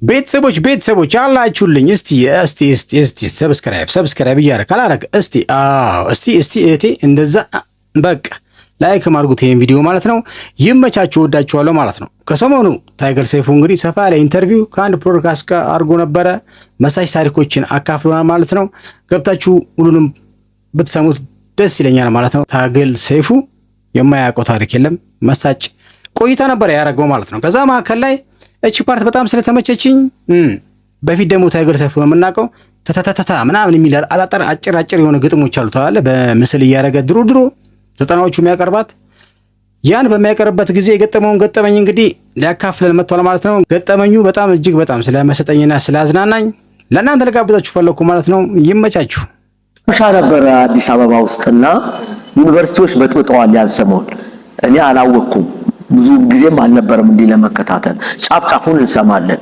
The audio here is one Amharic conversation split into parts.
ቤተሰቦች አላችሁልኝ እስቲ ሰብስክራይብ እያደረክ አላረክ እስቲ እቴ እንደዛ በቃ ላይክ ማድርጉት ይሄን ቪዲዮ ማለት ነው። ይመቻችሁ፣ ወዳችኋለሁ ማለት ነው። ከሰሞኑ ታይገር ሰይፉ እንግዲህ ሰፋ ያለ ኢንተርቪው ከአንድ ፖድካስት ጋር አድርጎ ነበረ። መሳጭ ታሪኮችን አካፍሏል ማለት ነው። ገብታችሁ ሁሉንም ብትሰሙት ደስ ይለኛል ማለት ነው። ታይገር ሰይፉ የማያውቀው ታሪክ የለም። መሳጭ ቆይታ ነበር ያደረገው ማለት ነው። ከዛ መካከል ላይ እቺ ፓርት በጣም ስለተመቸችኝ በፊት ደግሞ ታይገር ሰይፉ ነው የምናውቀው ተተተተታ ምናምን የሚል አጭር የሆነ ግጥሞች አሉ ታለ በምስል እያደረገ ድሮ ዘጠናዎቹ የሚያቀርባት ያን በሚያቀርበት ጊዜ የገጠመውን ገጠመኝ እንግዲህ ሊያካፍለን መጥቷል ማለት ነው። ገጠመኙ በጣም እጅግ በጣም ስለመሰጠኝና ስላዝናናኝ ለእናንተ ልጋብዛችሁ ፈለኩ ማለት ነው። ይመቻችሁ። ነበር አዲስ አበባ ውስጥና ዩኒቨርሲቲዎች በጥብጠዋል ያሰመው እኔ አላወቅኩም። ብዙ ጊዜም አልነበረም እንዲህ ለመከታተል ጫፍጫፉን እንሰማለን።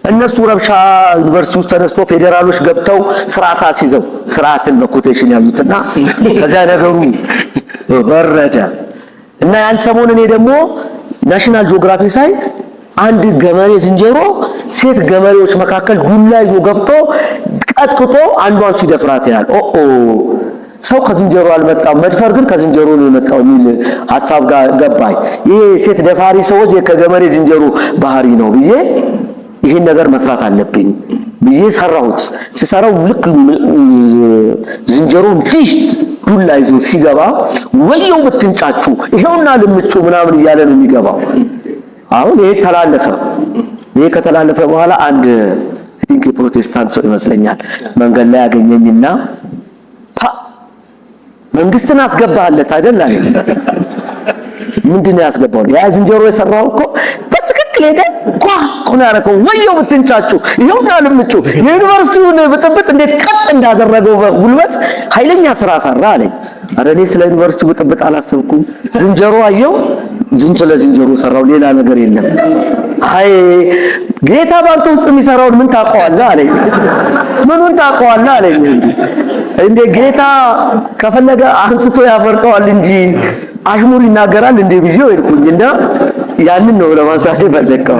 እነሱ ረብሻ ዩኒቨርሲቲ ውስጥ ተነስቶ ፌደራሎች ገብተው ስርዓት አስይዘው ስርዓትን በኮቴሽን ያዙትና ከዛ ነገሩ ወረደ እና ያን ሰሞን እኔ ደግሞ ናሽናል ጂኦግራፊ ሳይ አንድ ገመሬ ዝንጀሮ ሴት ገመሬዎች መካከል ዱላ ይዞ ገብቶ ቀጥቅጦ አንዷን ሲደፍራት ያል ሰው ከዝንጀሮ አልመጣም መድፈር ግን ከዝንጀሮ ነው የመጣው የሚል ሐሳብ ጋር ገባኝ። ይሄ ሴት ደፋሪ ሰዎች ከገመሬ ዝንጀሮ ባህሪ ነው ብዬ ይሄን ነገር መስራት አለብኝ ብዬ ሰራሁት። ሲሰራው ልክ ዝንጀሮ እንዲህ ዱላ ይዞ ሲገባ ወዲያው ብትንጫጩ ይሄውና ልምጩ ምናምን እያለ ነው የሚገባው። አሁን ይሄ ከተላለፈ በኋላ አንድ ፕሮቴስታንት ሰው ይመስለኛል መንገድ ላይ ያገኘኝና መንግስትን አስገባለት አይደል አለ። ምንድነው ያስገባው? ያ ዝንጀሮ የሰራው እኮ በትክክል ሄደ ቆና ያረከው ወየው ብትንጫጩ ይሄውና ልምጩ ዩኒቨርሲቲውን ብጥብጥ እንዴት ቀጥ እንዳደረገው በጉልበት ኃይለኛ ስራ ሰራ አለኝ። አረ እኔ ስለ ዩኒቨርሲቲው ብጥብጥ አላሰብኩም። ዝንጀሮ አየው ዝንጀሮ ሰራው ሌላ ነገር የለም። አይ ጌታ ባንተ ውስጥ የሚሰራውን ምን ታውቀዋለህ አለኝ። ምኑን ታውቀዋለህ አለኝ። እንዴ ጌታ ከፈለገ አንስቶ ያፈርጠዋል እንጂ አሽሙር ይናገራል እንዴ ብዬው ይልኩኝና ያንን ነው ለማሳሰብ ፈለቀው።